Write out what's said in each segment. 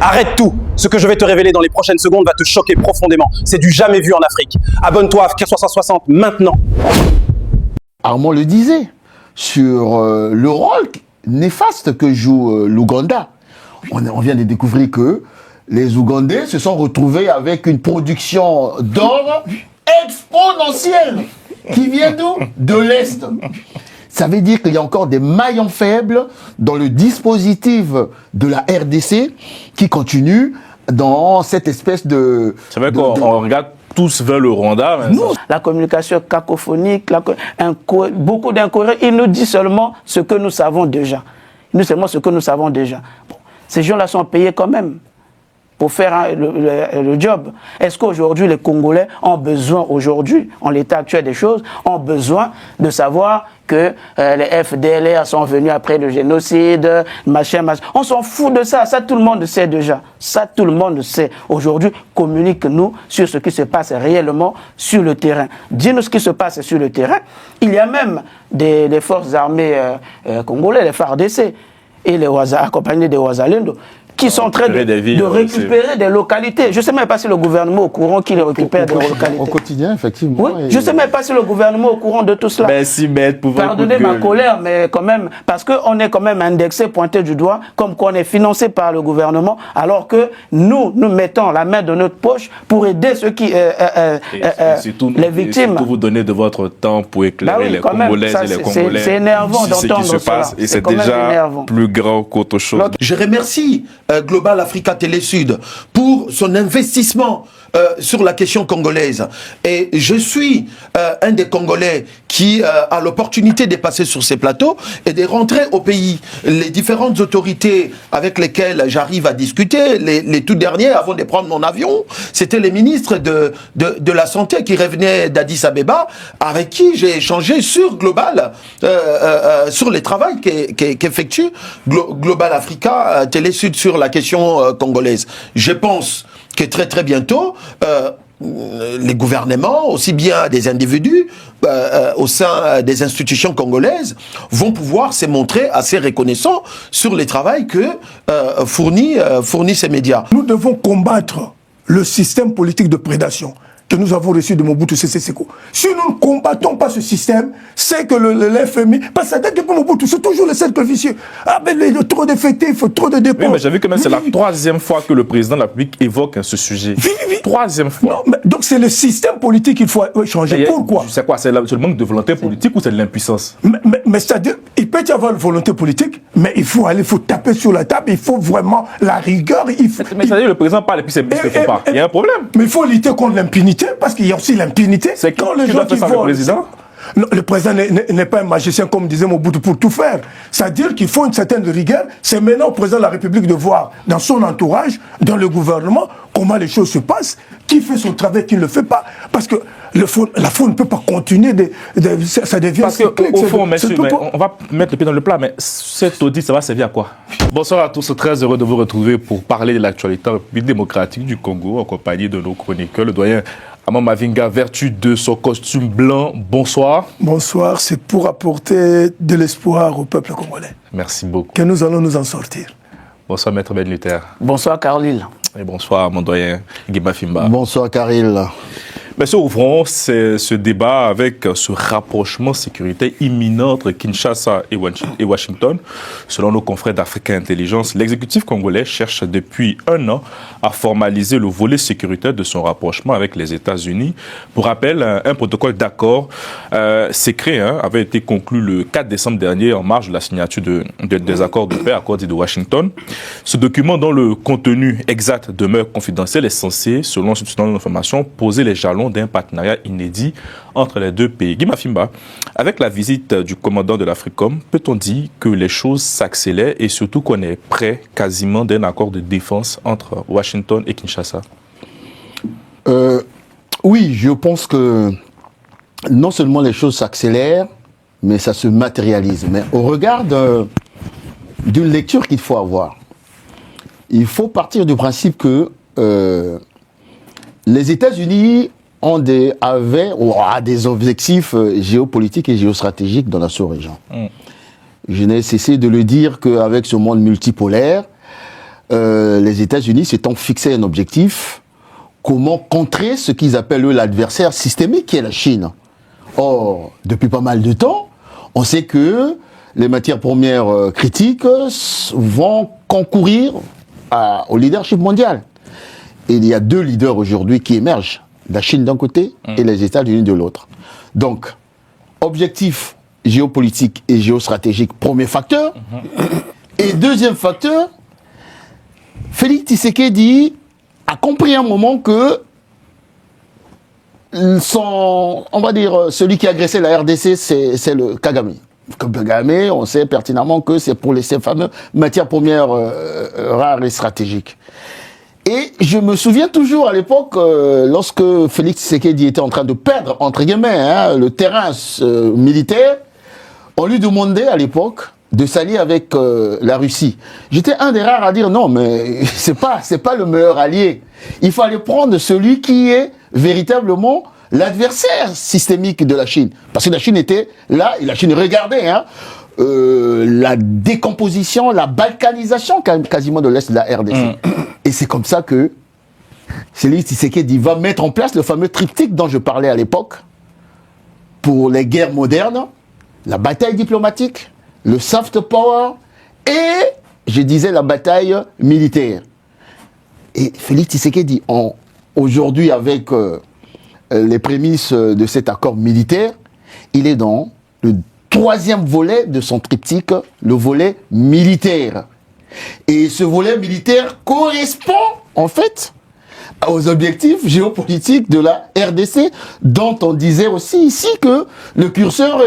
Arrête tout. Ce que je vais te révéler dans les prochaines secondes va te choquer profondément. C'est du jamais vu en Afrique. Abonne-toi à Africa 360 maintenant. Armand le disait, sur le rôle néfaste que joue l'Ouganda. On vient de découvrir que les Ougandais se sont retrouvés avec une production d'or exponentielle qui vient d'où? De l'Est. Ça veut dire qu'il y a encore des maillons faibles dans le dispositif de la RDC qui continue dans cette espèce de... C'est vrai qu'on regarde tous vers le Rwanda. Non. La communication cacophonique, beaucoup d'incohérences. Il nous dit seulement ce que nous savons déjà. Il nous dit seulement ce que nous savons déjà. Bon, ces gens-là sont payés quand même pour faire le job. Est-ce qu'aujourd'hui, les Congolais ont besoin, aujourd'hui, en l'état actuel des choses, ont besoin de savoir que les FDLR sont venus après le génocide, machin. On s'en fout de ça. Ça, tout le monde sait déjà. Ça, tout le monde sait. Aujourd'hui, communique-nous sur ce qui se passe réellement sur le terrain. Dis-nous ce qui se passe sur le terrain. Il y a même des forces armées congolaises, les FARDC, et les accompagnés des Ouazalendo, qui sont en train de récupérer des localités. Je ne sais même pas si le gouvernement est au courant qu'il récupère des localités. Au quotidien, effectivement. Oui, je ne sais même pas si le gouvernement est au courant de tout cela. Pardonnez ma colère, mais quand même, parce qu'on est quand même indexé, pointé du doigt, comme qu'on est financé par le gouvernement, alors que nous mettons la main dans notre poche pour aider ceux qui... les victimes. Surtout vous donner de votre temps pour éclairer les Congolaises et les Congolais. C'est énervant d'entendre ce qui se passe, et c'est déjà plus grand qu'autre chose. Je remercie Global Africa Télé Sud pour son investissement sur la question congolaise. Et je suis un des Congolais qui a l'opportunité de passer sur ces plateaux et de rentrer au pays. Les différentes autorités avec lesquelles j'arrive à discuter, les tout derniers, avant de prendre mon avion, c'était les ministres de la Santé qui revenaient d'Addis Abeba, avec qui j'ai échangé sur Global, sur les travaux qu'effectue Global Africa Télé Sud sur la question congolaise. Je pense que très bientôt, les gouvernements, aussi bien des individus au sein des institutions congolaises, vont pouvoir se montrer assez reconnaissants sur les travaux que fournissent ces médias. Nous devons combattre le système politique de prédation que nous avons reçu de Mobutu Sese Seko. Si nous ne combattons pas ce système, c'est que le FMI... Parce que depuis Mobutu, c'est toujours le cercle vicieux. Ah ben, trop d'effectifs, trop de dépenses. Oui, mais j'ai vu que c'est la troisième fois que le président de la République évoque ce sujet. Troisième fois. Non, mais, donc c'est le système politique qu'il faut changer. Pourquoi? C'est quoi? C'est le manque de volonté politique ou c'est de l'impuissance? Mais c'est-à-dire, il peut y avoir une volonté politique, mais il faut taper sur la table, il faut vraiment la rigueur. Mais c'est-à-dire le président parle et puis il ne le fait pas. Il y a un problème. Mais il faut lutter contre l'impunité, parce qu'il y a aussi l'impunité. C'est quand les gens qui font le président? Non, le président n'est pas un magicien comme disait Mobutu pour tout faire. C'est-à-dire qu'il faut une certaine rigueur. C'est maintenant au président de la République de voir dans son entourage, dans le gouvernement, comment les choses se passent, qui fait son travail, qui ne le fait pas. Parce que la faune ne peut pas continuer, ça devient... Parce qu'au fond, messieurs, on va mettre le pied dans le plat, mais cet audit, ça va servir à quoi? Bonsoir à tous, très heureux de vous retrouver pour parler de l'actualité en République démocratique du Congo, en compagnie de nos chroniqueurs, le doyen Armand Mavinga, vertu de son costume blanc. Bonsoir. Bonsoir, c'est pour apporter de l'espoir au peuple congolais. Merci beaucoup. Que nous allons nous en sortir. Bonsoir, Maître Ben Luther. Bonsoir, Carlyle. Et bonsoir, mon doyen Guy Mafimba. Bonsoir, Caril. Monsieur, ouvrons ce débat avec ce rapprochement sécuritaire imminent entre Kinshasa et Washington. Selon nos confrères d'Africa Intelligence, l'exécutif congolais cherche depuis 1 an à formaliser le volet sécuritaire de son rapprochement avec les États-Unis. Pour rappel, un protocole d'accord secret avait été conclu le 4 décembre dernier en marge de la signature des accords de paix accordés de Washington. Ce document, dont le contenu exact demeure confidentiel, est censé, selon l'information, poser les jalons d'un partenariat inédit entre les deux pays. Guy Mafimba, avec la visite du commandant de l'Africom, peut-on dire que les choses s'accélèrent et surtout qu'on est près quasiment d'un accord de défense entre Washington et Kinshasa? Oui, je pense que non seulement les choses s'accélèrent, mais ça se matérialise. Mais au regard d'une lecture qu'il faut avoir, il faut partir du principe que les États-Unis avaient des objectifs géopolitiques et géostratégiques dans la sous-région. Je n'ai cessé de le dire qu'avec ce monde multipolaire, les États-Unis s'étant fixé un objectif, comment contrer ce qu'ils appellent eux l'adversaire systémique qui est la Chine. Or, depuis pas mal de temps, on sait que les matières premières critiques vont concourir au leadership mondial. Et il y a 2 leaders aujourd'hui qui émergent, la Chine d'un côté et les États-Unis de l'autre. Donc, objectif géopolitique et géostratégique, premier facteur. Et deuxième facteur, Félix Tshisekedi a compris à un moment que on va dire, celui qui a agressé la RDC, c'est le Kagame. Kagame, on sait pertinemment que c'est pour ces fameuses matières premières rares et stratégiques. Et je me souviens toujours à l'époque, lorsque Félix Tshisekedi était en train de perdre, entre guillemets, le terrain militaire, on lui demandait à l'époque de s'allier avec la Russie. J'étais un des rares à dire non, mais c'est pas le meilleur allié. Il faut aller prendre celui qui est véritablement l'adversaire systémique de la Chine. Parce que la Chine était là, et la Chine regardait la décomposition, la balkanisation quasiment de l'Est de la RDC. Et c'est comme ça que Félix Tshisekedi va mettre en place le fameux triptyque dont je parlais à l'époque pour les guerres modernes, la bataille diplomatique, le soft power et, je disais, la bataille militaire. Et Félix Tshisekedi, aujourd'hui, avec les prémices de cet accord militaire, il est dans le 3e volet de son triptyque, le volet militaire. Et ce volet militaire correspond, en fait, aux objectifs géopolitiques de la RDC, dont on disait aussi ici que le curseur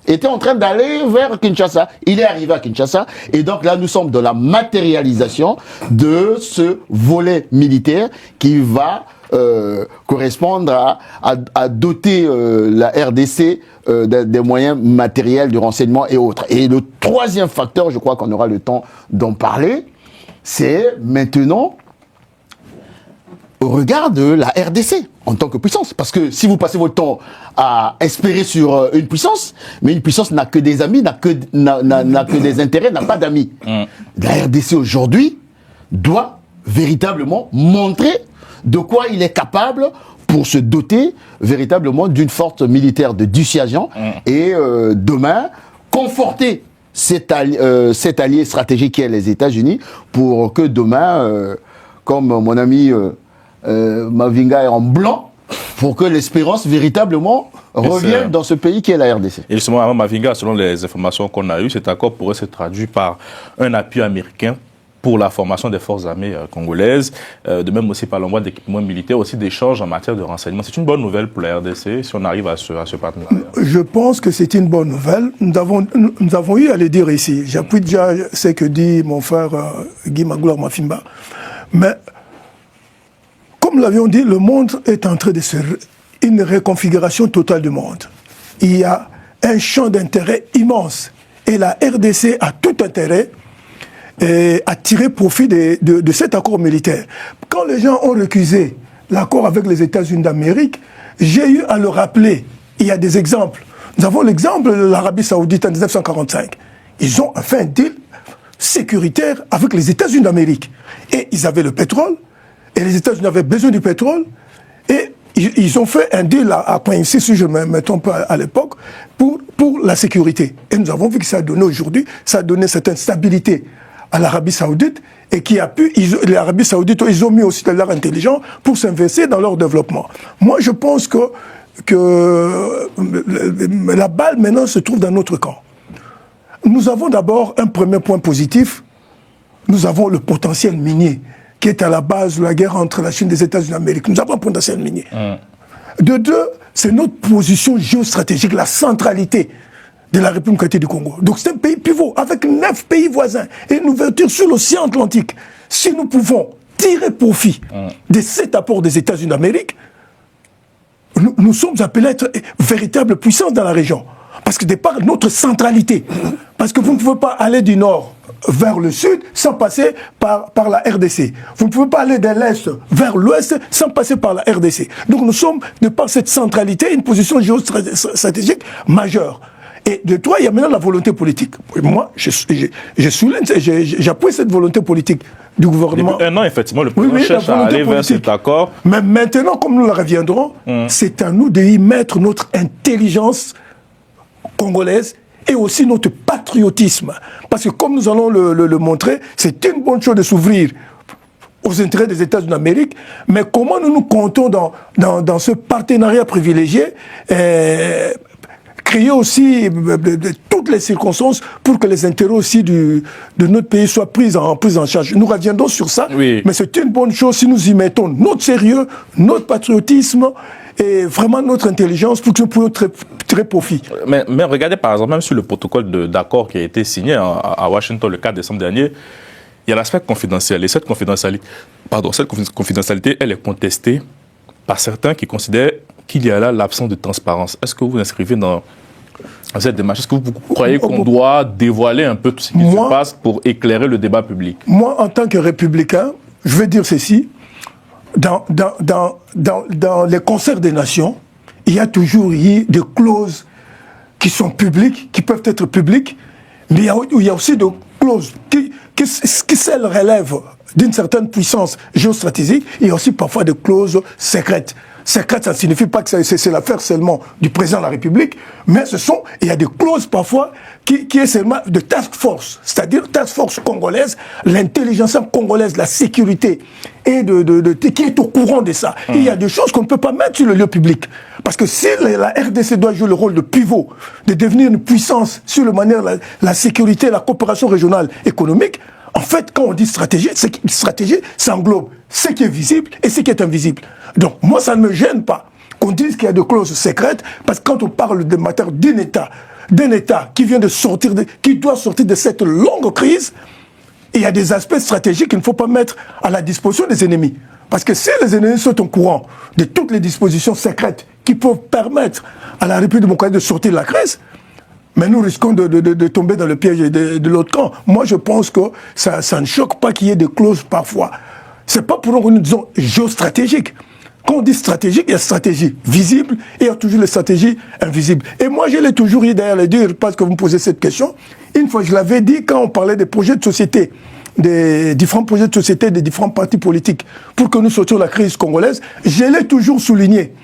était en train d'aller vers Kinshasa. Il est arrivé à Kinshasa, et donc là, nous sommes dans la matérialisation de ce volet militaire qui va correspondre à doter la RDC des moyens matériels de renseignement et autres. Et le 3e facteur, je crois qu'on aura le temps d'en parler, c'est maintenant au regard de la RDC en tant que puissance. Parce que si vous passez votre temps à espérer sur une puissance, mais une puissance n'a que des amis, n'a que des intérêts, n'a pas d'amis. La RDC aujourd'hui doit véritablement montrer de quoi il est capable pour se doter véritablement d'une force militaire de dissuasion et demain conforter cet allié stratégique qui est les États-Unis pour que demain, comme mon ami Mavinga est en blanc, pour que l'espérance véritablement revienne dans ce pays qui est la RDC. Et justement, Mavinga, selon les informations qu'on a eues, cet accord pourrait se traduire par un appui américain pour la formation des forces armées congolaises, de même aussi par l'envoi d'équipements militaires, aussi d'échanges en matière de renseignement. C'est une bonne nouvelle pour la RDC si on arrive à ce partenariat. Je pense que c'est une bonne nouvelle. Nous avons eu à le dire ici. J'appuie déjà ce que dit mon frère Guy Magloire Mafimba. Mais comme nous l'avions dit, le monde est en train de une reconfiguration totale du monde. Il y a un champ d'intérêt immense. Et la RDC a tout intérêt à tirer profit de cet accord militaire. Quand les gens ont recusé l'accord avec les États-Unis d'Amérique, j'ai eu à le rappeler. Il y a des exemples. Nous avons l'exemple de l'Arabie Saoudite en 1945. Ils ont fait un deal sécuritaire avec les États-Unis d'Amérique. Et ils avaient le pétrole, et les États-Unis avaient besoin du pétrole, et ils ont fait un deal à point 6, si je ne me trompe pas à l'époque, pour la sécurité. Et nous avons vu que ça a donné aujourd'hui, ça a donné certaine stabilité à l'Arabie Saoudite, et qui a pu, l'Arabie Saoudite, ils ont mis aussi de l'art intelligent pour s'investir dans leur développement. Moi, je pense que la balle maintenant se trouve dans notre camp. Nous avons d'abord un premier point positif, nous avons le potentiel minier, qui est à la base de la guerre entre la Chine et les États-Unis d'Amérique. Nous avons un potentiel minier. De deux, c'est notre position géostratégique, la centralité de la République du Congo. Donc c'est un pays pivot, avec 9 pays voisins, et une ouverture sur l'océan Atlantique. Si nous pouvons tirer profit de cet apport des États-Unis d'Amérique, nous sommes appelés à être véritable puissance dans la région. Parce que de par notre centralité, parce que vous ne pouvez pas aller du nord vers le sud sans passer par la RDC. Vous ne pouvez pas aller de l'est vers l'ouest sans passer par la RDC. Donc nous sommes, de par cette centralité, une position géostratégique majeure. Et de toi, il y a maintenant la volonté politique. Et moi, j'appuie cette volonté politique du gouvernement. Depuis un an, effectivement, le président cherche à aller vers cet accord. Mais maintenant, comme nous le reviendrons, c'est à nous d'y mettre notre intelligence congolaise et aussi notre patriotisme. Parce que comme nous allons le montrer, c'est une bonne chose de s'ouvrir aux intérêts des États-Unis d'Amérique, mais comment nous comptons dans ce partenariat privilégié, créer aussi toutes les circonstances pour que les intérêts aussi de notre pays soient pris en charge. Nous reviendrons sur ça, oui. Mais c'est une bonne chose si nous y mettons notre sérieux, notre patriotisme et vraiment notre intelligence pour que nous puissions tirer profit. Mais regardez par exemple, même sur le protocole d'accord qui a été signé à Washington le 4 décembre dernier, il y a l'aspect confidentiel. Et cette confidentialité, elle est contestée par certains qui considèrent qu'il y a là l'absence de transparence. Est-ce que vous vous inscrivez dans cette démarche? Est-ce que vous croyez qu'on doit dévoiler un peu tout ce qui se passe pour éclairer le débat public? Moi, en tant que républicain, je vais dire ceci. Dans les concerts des nations, il y a toujours eu des clauses qui sont publiques, qui peuvent être publiques, mais il y a aussi des clauses qui celles relèvent d'une certaine puissance géostratégique. Il y a aussi parfois des clauses secrètes. Secrète, ça ne signifie pas que c'est l'affaire seulement du président de la République, mais il y a des clauses parfois qui est seulement de task force, c'est-à-dire task force congolaise, l'intelligence congolaise, la sécurité, et qui est au courant de ça. Et il y a des choses qu'on ne peut pas mettre sur le lieu public. Parce que si la RDC doit jouer le rôle de pivot, de devenir une puissance sur le manière la sécurité, la coopération régionale économique, en fait, quand on dit stratégie, stratégie, ça englobe ce qui est visible et ce qui est invisible. Donc, moi, ça ne me gêne pas qu'on dise qu'il y a des clauses secrètes, parce que quand on parle de matière d'un État qui vient de sortir, qui doit sortir de cette longue crise, il y a des aspects stratégiques qu'il ne faut pas mettre à la disposition des ennemis. Parce que si les ennemis sont au courant de toutes les dispositions secrètes qui peuvent permettre à la République démocratique de sortir de la crise, mais nous risquons de tomber dans le piège de l'autre camp. Moi, je pense que ça ne choque pas qu'il y ait des clauses parfois. C'est pas pour nous que nous disons géostratégique. Quand on dit stratégique, il y a stratégie visible et il y a toujours les stratégies invisibles. Et moi, je l'ai toujours dit derrière le dire, parce que vous me posez cette question. Une fois, je l'avais dit quand on parlait des projets de société, des différents projets de société des différents partis politiques pour que nous sortions de la crise congolaise. Je l'ai toujours souligné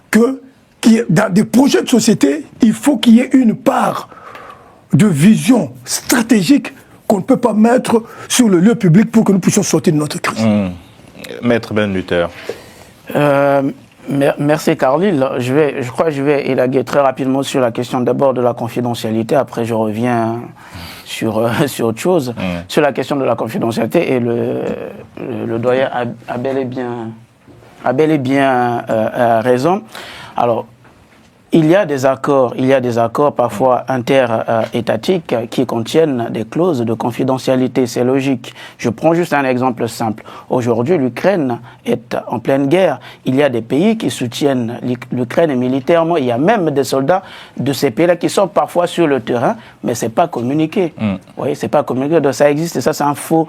que dans des projets de société, il faut qu'il y ait une part de vision stratégique qu'on ne peut pas mettre sur le lieu public pour que nous puissions sortir de notre crise. Maître Ben Luther. Merci Carlyle. Je crois que je vais élaguer très rapidement sur la question d'abord de la confidentialité. Après, je reviens sur autre chose. Sur la question de la confidentialité, et le doyen a bel et bien raison. Alors, il y a des accords parfois interétatiques qui contiennent des clauses de confidentialité, c'est logique. Je prends juste un exemple simple. Aujourd'hui, l'Ukraine est en pleine guerre. Il y a des pays qui soutiennent l'Ukraine militairement. Il y a même des soldats de ces pays-là qui sont parfois sur le terrain, mais c'est pas communiqué. Vous voyez, c'est pas communiqué. Donc ça existe et ça, c'est un faux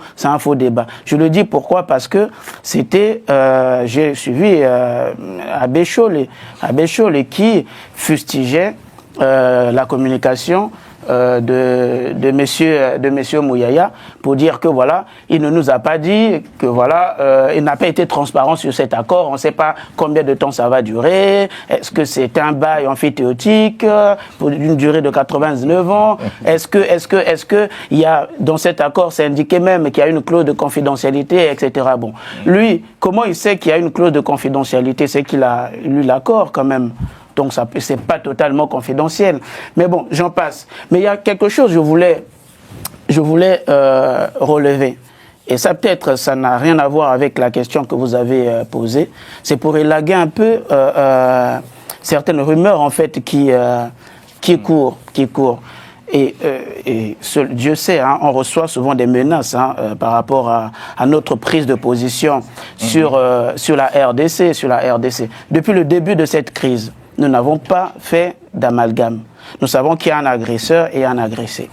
débat. Je le dis pourquoi? Parce que c'était, j'ai suivi Abbé Cholé qui fustigeait la communication de monsieur Mouyaya pour dire que voilà, il ne nous a pas dit que voilà, il n'a pas été transparent sur cet accord, on ne sait pas combien de temps ça va durer, est-ce que c'est un bail amphithéotique pour une durée de 99 ans, est-ce que il y a dans cet accord, c'est indiqué même qu'il y a une clause de confidentialité, etc. Bon, lui, comment il sait qu'il y a une clause de confidentialité? C'est qu'il a lu l'accord quand même. Donc ça, c'est pas totalement confidentiel. Mais bon, j'en passe. Mais il y a quelque chose que je voulais relever. Et ça, peut-être, ça n'a rien à voir avec la question que vous avez posée. C'est pour élaguer un peu certaines rumeurs, en fait, qui courent. Et Dieu sait, hein, on reçoit souvent des menaces par rapport à notre prise de position sur la RDC. Depuis le début de cette crise, nous n'avons pas fait d'amalgame. Nous savons qu'il y a un agresseur et un agressé.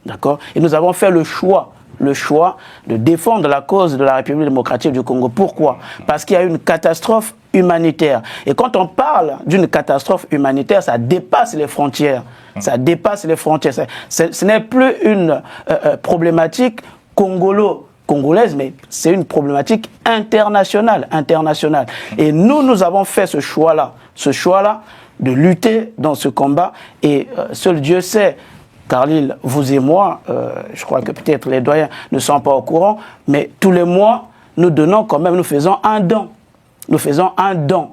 D'accord? Et nous avons fait le choix le choix de défendre la cause de la République démocratique du Congo. Pourquoi? Parce qu'il y a une catastrophe humanitaire. Et quand on parle d'une catastrophe humanitaire, ça dépasse les frontières. Ça dépasse les frontières. Ce n'est plus une problématique congolaise, mais c'est une problématique internationale. Et nous avons fait ce choix-là de lutter dans ce combat. Et seul Dieu sait, Carlyle, vous et moi, je crois que peut-être les doyens ne sont pas au courant, mais tous les mois, nous donnons quand même, nous faisons un don. Nous faisons un don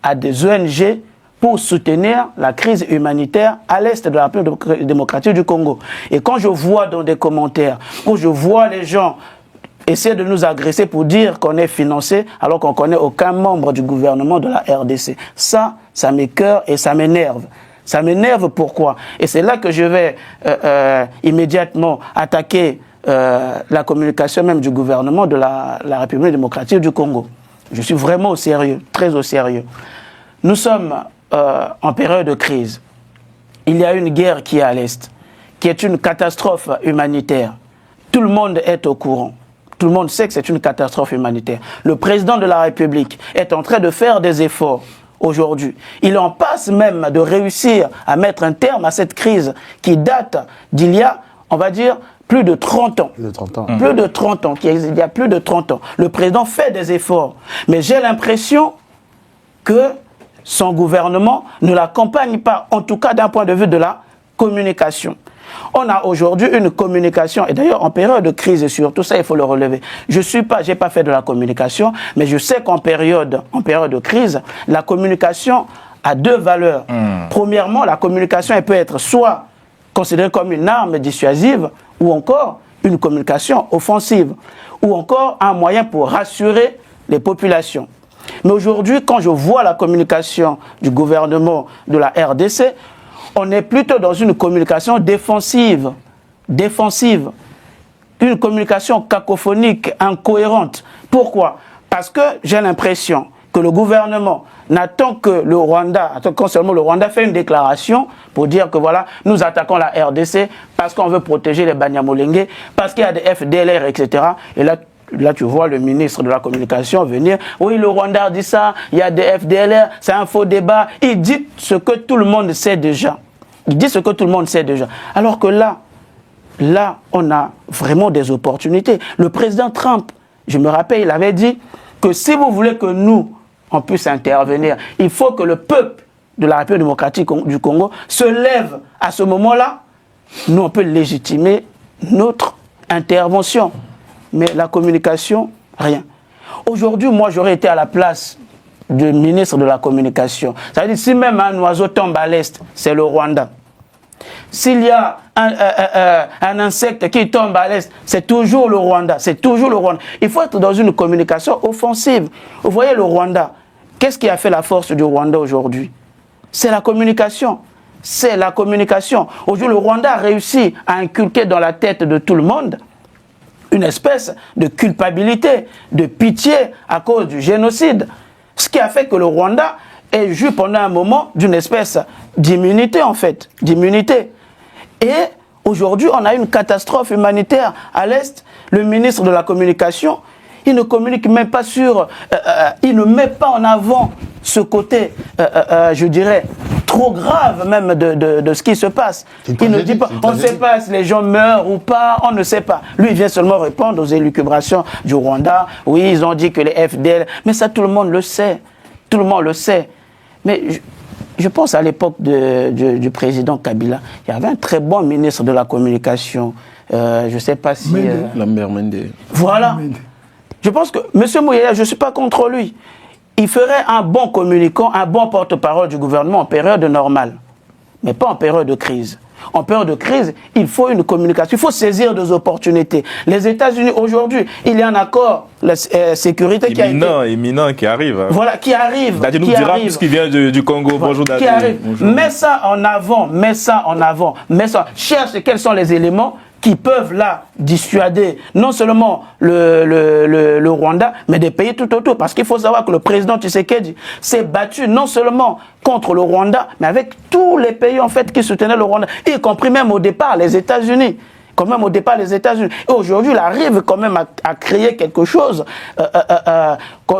à des ONG pour soutenir la crise humanitaire à l'est de la République démocratique du Congo. Et quand je vois dans des commentaires, quand je vois les gens essayer de nous agresser pour dire qu'on est financé alors qu'on ne connaît aucun membre du gouvernement de la RDC, ça m'écoeure et ça m'énerve. Ça m'énerve pourquoi? Et c'est là que je vais immédiatement attaquer la communication même du gouvernement de la République démocratique du Congo. Je suis vraiment au sérieux, très au sérieux. Nous sommes en période de crise. Il y a une guerre qui est à l'Est, qui est une catastrophe humanitaire. Tout le monde est au courant. Tout le monde sait que c'est une catastrophe humanitaire. Le président de la République est en train de faire des efforts aujourd'hui. Il en passe même de réussir à mettre un terme à cette crise qui date d'il y a, on va dire, plus de 30 ans. Plus de 30 ans. Plus de 30 ans, il y a plus de 30 ans. Le président fait des efforts. Mais j'ai l'impression que son gouvernement ne l'accompagne pas, en tout cas d'un point de vue de la communication. On a aujourd'hui une communication, et d'ailleurs en période de crise et surtout ça, il faut le relever. J'ai pas fait de la communication, mais je sais qu'en période de crise, la communication a deux valeurs. Premièrement, la communication, elle peut être soit considérée comme une arme dissuasive, ou encore une communication offensive, ou encore un moyen pour rassurer les populations. Mais aujourd'hui, quand je vois la communication du gouvernement de la RDC, on est plutôt dans une communication défensive, une communication cacophonique, incohérente. Pourquoi? Parce que j'ai l'impression que le gouvernement n'attend que le Rwanda, quand seulement le Rwanda fait une déclaration pour dire que voilà, nous attaquons la RDC parce qu'on veut protéger les Banyamulenge, parce qu'il y a des FDLR, etc. Et là, tu vois le ministre de la Communication venir. Oui, le Rwanda dit ça, il y a des FDLR, c'est un faux débat. Il dit ce que tout le monde sait déjà. Alors que là, on a vraiment des opportunités. Le président Trump, je me rappelle, il avait dit que si vous voulez que nous, on puisse intervenir, il faut que le peuple de la République démocratique du Congo se lève à ce moment-là. Nous, on peut légitimer notre intervention. Mais la communication, rien. Aujourd'hui, moi, j'aurais été à la place du ministre de la Communication. Ça veut dire, si même un oiseau tombe à l'Est, c'est le Rwanda. S'il y a un insecte qui tombe à l'Est, c'est toujours le Rwanda. Il faut être dans une communication offensive. Vous voyez le Rwanda. Qu'est-ce qui a fait la force du Rwanda aujourd'hui? C'est la communication. Aujourd'hui, le Rwanda a réussi à inculquer dans la tête de tout le monde une espèce de culpabilité, de pitié à cause du génocide. Ce qui a fait que le Rwanda est joué pendant un moment d'une espèce d'immunité, en fait. Et aujourd'hui, on a une catastrophe humanitaire à l'Est. Le ministre de la Communication, il ne communique même pas il ne met pas en avant ce côté, je dirais, trop grave même de ce qui se passe. Il ne dit pas, on ne sait pas si les gens meurent ou pas, on ne sait pas. Lui, il vient seulement répondre aux élucubrations du Rwanda. Oui, ils ont dit que les FDL, mais ça, tout le monde le sait. Mais je pense à l'époque du président Kabila, il y avait un très bon ministre de la Communication. Je ne sais pas si... Lambert Mende. Voilà. Je pense que M. Mouyaya, je ne suis pas contre lui. Il ferait un bon communicant, un bon porte-parole du gouvernement en période normale, mais pas en période de crise. En période de crise, il faut une communication, il faut saisir des opportunités. Les États-Unis, aujourd'hui, il y a un accord, la sécurité qui a été... Éminent qui arrive. Voilà, qui arrive. Dadi nous dira tout ce qui vient du Congo. Voilà, bonjour Dadi. Qui arrive. Mets ça en avant. Cherche quels sont les éléments qui peuvent là dissuader non seulement le Rwanda, mais des pays tout autour. Parce qu'il faut savoir que le président Tshisekedi s'est battu non seulement contre le Rwanda, mais avec tous les pays en fait qui soutenaient le Rwanda, y compris même au départ les États-Unis. Quand même, au départ, les États-Unis. Et aujourd'hui, il arrive quand même à créer quelque chose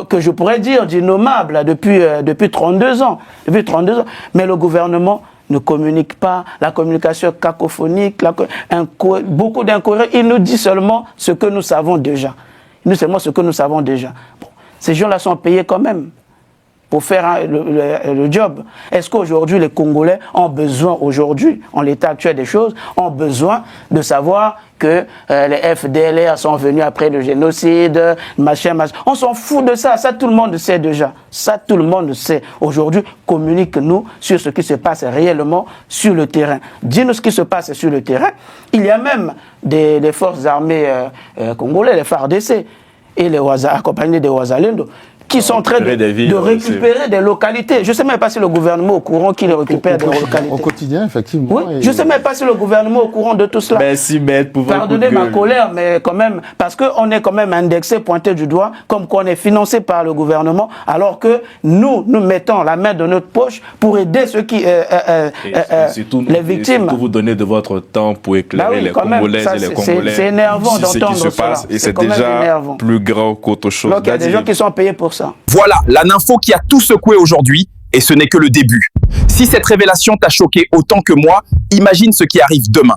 que je pourrais dire d'innommable depuis 32 ans. Depuis 32 ans. Mais le gouvernement ne communique pas, la communication est cacophonique, beaucoup d'incohérences. Il nous dit seulement ce que nous savons déjà. Il nous dit seulement ce que nous savons déjà. Bon, ces gens-là sont payés quand même pour faire le job. Est-ce qu'aujourd'hui, les Congolais ont besoin, aujourd'hui, en l'état actuel des choses, ont besoin de savoir que les FDLR sont venus après le génocide, machin. On s'en fout de ça. Ça, tout le monde sait déjà. Ça, tout le monde sait. Aujourd'hui, communique-nous sur ce qui se passe réellement sur le terrain. Dis-nous ce qui se passe sur le terrain. Il y a même des forces armées congolaises, les FARDC, et les accompagnés des Ouazalendo, qui sont en train de récupérer des localités. Je ne sais même pas si le gouvernement est au courant qu'ils récupèrent des localités. Au quotidien, effectivement. Oui, je ne sais même pas si le gouvernement est au courant de tout cela. Pardonnez ma colère, mais quand même, parce qu'on est quand même indexé, pointé du doigt, comme qu'on est financé par le gouvernement, alors que nous mettons la main dans notre poche pour aider ceux qui... les victimes. Surtout vous donner de votre temps pour éclairer les Congolaises et les Congolais. C'est énervant d'entendre ce qui se passe, et c'est déjà plus grand qu'autre chose. Donc il y a des gens qui sont payés pour ça. Voilà, la nympho qui a tout secoué aujourd'hui, et ce n'est que le début. Si cette révélation t'a choqué autant que moi, imagine ce qui arrive demain.